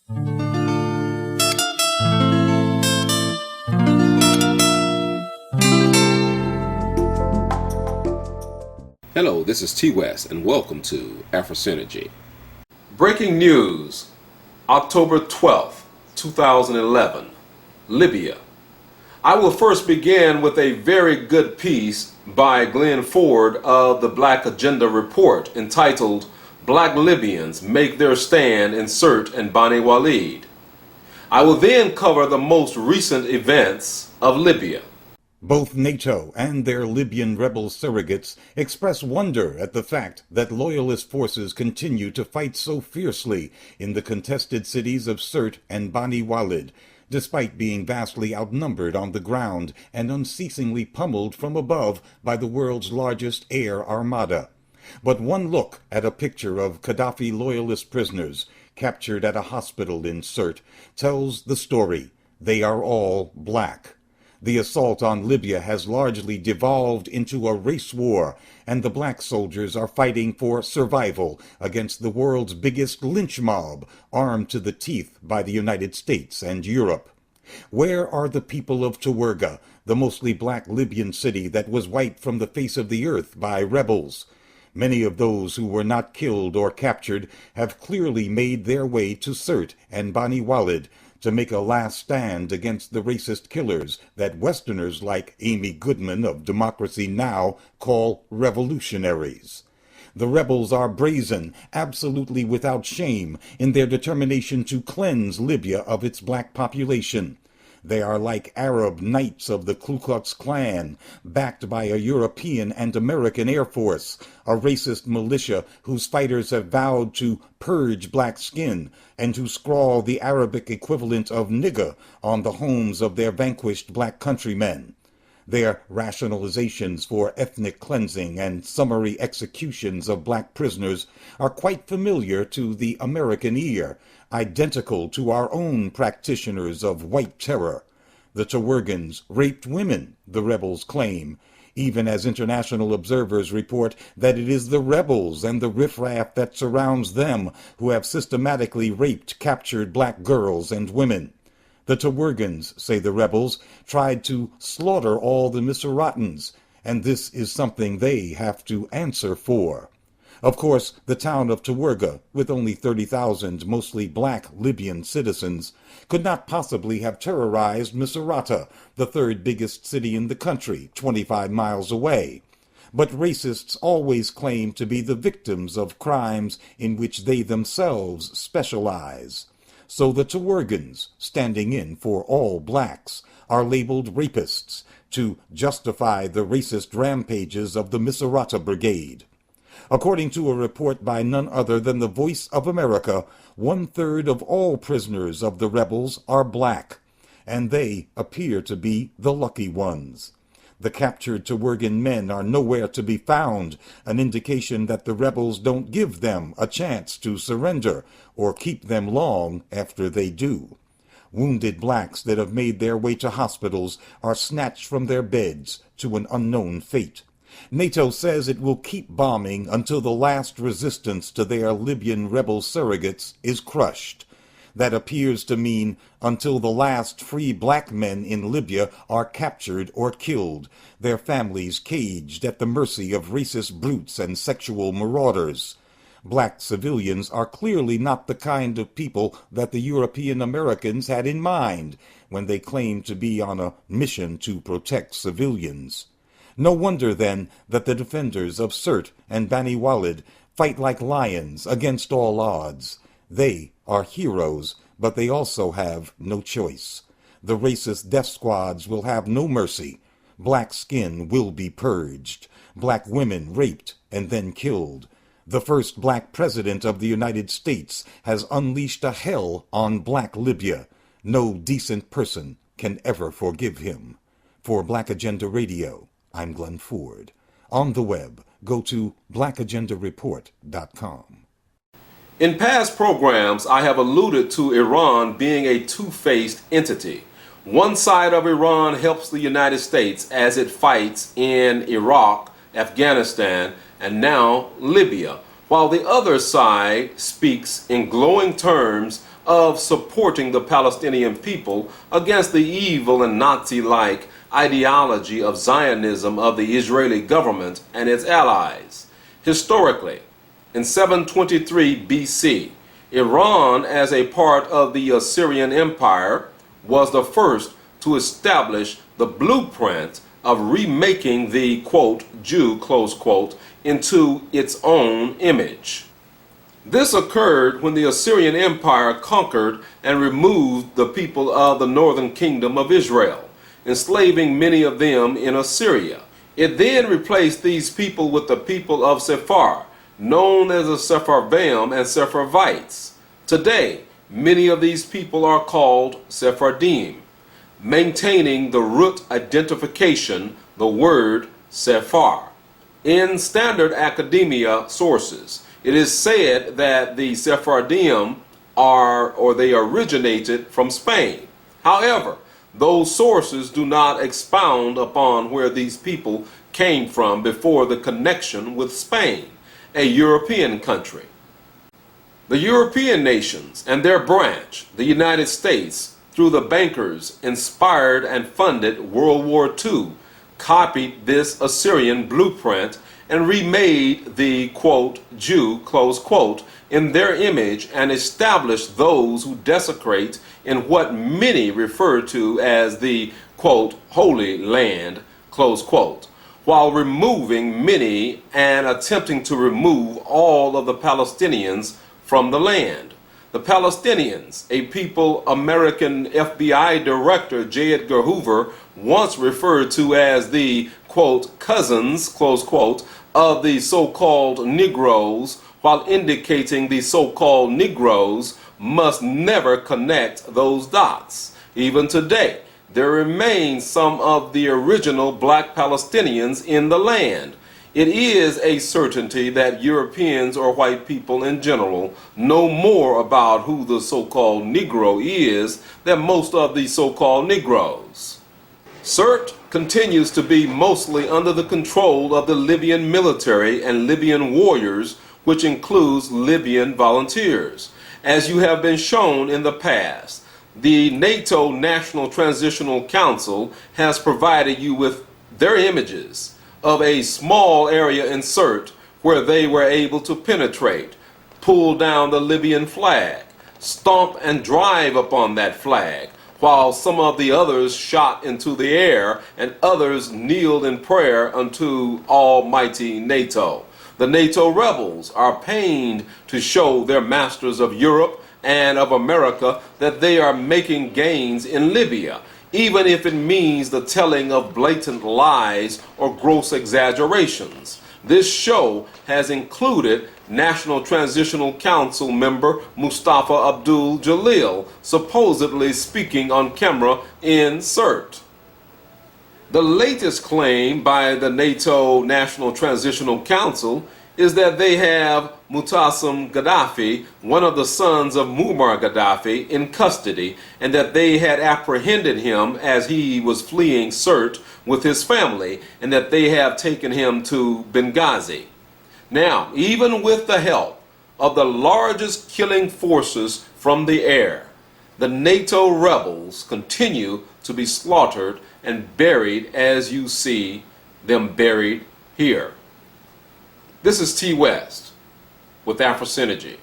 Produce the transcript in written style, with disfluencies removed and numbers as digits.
Hello, this is T West, and welcome to AfrySynergy. Breaking news, October 12th, 2011, Libya. I will first begin with a very good piece by Glenn Ford of the Black Agenda Report entitled Black Libyans Make Their Stand in Sirte and Bani Walid. I will then cover the most recent events of Libya. Both NATO and their Libyan rebel surrogates express wonder at the fact that loyalist forces continue to fight so fiercely in the contested cities of Sirte and Bani Walid, despite being vastly outnumbered on the ground and unceasingly pummeled from above by the world's largest air armada. But one look at a picture of Gaddafi loyalist prisoners captured at a hospital in Sirte tells the story. They are all black. The assault on Libya has largely devolved into a race war, and the black soldiers are fighting for survival against the world's biggest lynch mob, armed to the teeth by the United States and Europe. Where are the people of Tawergha, the mostly black Libyan city that was wiped from the face of the earth by rebels? Many of those who were not killed or captured have clearly made their way to Sirte and Bani Walid, to make a last stand against the racist killers that Westerners like Amy Goodman of Democracy Now! Call revolutionaries. The rebels are brazen, absolutely without shame, in their determination to cleanse Libya of its black population. They are like Arab knights of the Ku Klux Klan, backed by a European and American Air Force, a racist militia whose fighters have vowed to purge black skin and to scrawl the Arabic equivalent of nigger on the homes of their vanquished black countrymen. Their rationalizations for ethnic cleansing and summary executions of black prisoners are quite familiar to the American ear, identical to our own practitioners of white terror. The Tawergans raped women, the rebels claim, even as international observers report that it is the rebels and the riffraff that surrounds them who have systematically raped captured black girls and women. The Tawergans, say the rebels, tried to slaughter all the Miseratans, and this is something they have to answer for. Of course, the town of Tawergha, with only 30,000 mostly black Libyan citizens, could not possibly have terrorized Misurata, the third biggest city in the country, 25 miles away. But racists always claim to be the victims of crimes in which they themselves specialize. So the Tawergans, standing in for all blacks, are labeled rapists to justify the racist rampages of the Misurata Brigade. According to a report by none other than the Voice of America, 1/3 of all prisoners of the rebels are black, and they appear to be the lucky ones. The captured Tawergan men are nowhere to be found, an indication that the rebels don't give them a chance to surrender or keep them long after they do. Wounded blacks that have made their way to hospitals are snatched from their beds to an unknown fate. NATO says it will keep bombing until the last resistance to their Libyan rebel surrogates is crushed. That appears to mean until the last free black men in Libya are captured or killed, their families caged at the mercy of racist brutes and sexual marauders. Black civilians are clearly not the kind of people that the European Americans had in mind when they claimed to be on a mission to protect civilians. No wonder, then, that the defenders of Sirte and Bani Walid fight like lions against all odds. They are heroes, but they also have no choice. The racist death squads will have no mercy. Black skin will be purged. Black women raped and then killed. The first black president of the United States has unleashed a hell on black Libya. No decent person can ever forgive him. For Black Agenda Radio, I'm Glenn Ford. On the web, go to blackagendareport.com. In past programs, I have alluded to Iran being a two-faced entity. One side of Iran helps the United States as it fights in Iraq, Afghanistan, and now Libya, while the other side speaks in glowing terms of supporting the Palestinian people against the evil and Nazi-like ideology of Zionism of the Israeli government and its allies. Historically, in 723 BC, Iran, as a part of the Assyrian Empire, was the first to establish the blueprint of remaking the, quote, Jew, close quote, into its own image. This occurred when the Assyrian Empire conquered and removed the people of the northern kingdom of Israel, enslaving many of them in Assyria. It then replaced these people with the people of Sephar, known as the Sepharvaim and Sepharvites. Today, many of these people are called Sephardim, maintaining the root identification, the word Sephar. In standard academia sources, it is said that the Sephardim they originated from Spain. However, those sources do not expound upon where these people came from before the connection with Spain, a European country. The European nations and their branch, the United States, through the bankers inspired and funded World War II, copied this Assyrian blueprint and remade the, quote, Jew, close quote, in their image and established those who desecrate in what many refer to as the, quote, Holy Land, close quote, while removing many and attempting to remove all of the Palestinians from the land. The Palestinians, a people American FBI Director J. Edgar Hoover once referred to as the, quote, cousins, close quote, of the so-called Negroes, while indicating the so-called Negroes must never connect those dots. Even today, there remain some of the original black Palestinians in the land. It is a certainty that Europeans or white people in general know more about who the so-called Negro is than most of the so-called Negroes. Sirte continues to be mostly under the control of the Libyan military and Libyan warriors, which includes Libyan volunteers. As you have been shown in the past, the NATO National Transitional Council has provided you with their images of a small area in Sirte where they were able to penetrate, pull down the Libyan flag, stomp and drive upon that flag, while some of the others shot into the air and others kneeled in prayer unto Almighty NATO. The NATO rebels are pained to show their masters of Europe and of America that they are making gains in Libya, even if it means the telling of blatant lies or gross exaggerations. This show has included National Transitional Council member Mustafa Abdul Jalil supposedly speaking on camera in Sirte. The latest claim by the NATO National Transitional Council is that they have Mu'tasim Gaddafi, one of the sons of Muammar Gaddafi, in custody, and that they had apprehended him as he was fleeing Sirte with his family, and that they have taken him to Benghazi. Now, even with the help of the largest killing forces from the air, the NATO rebels continue to be slaughtered and buried as you see them buried here. This is T. West with AfrySynergy.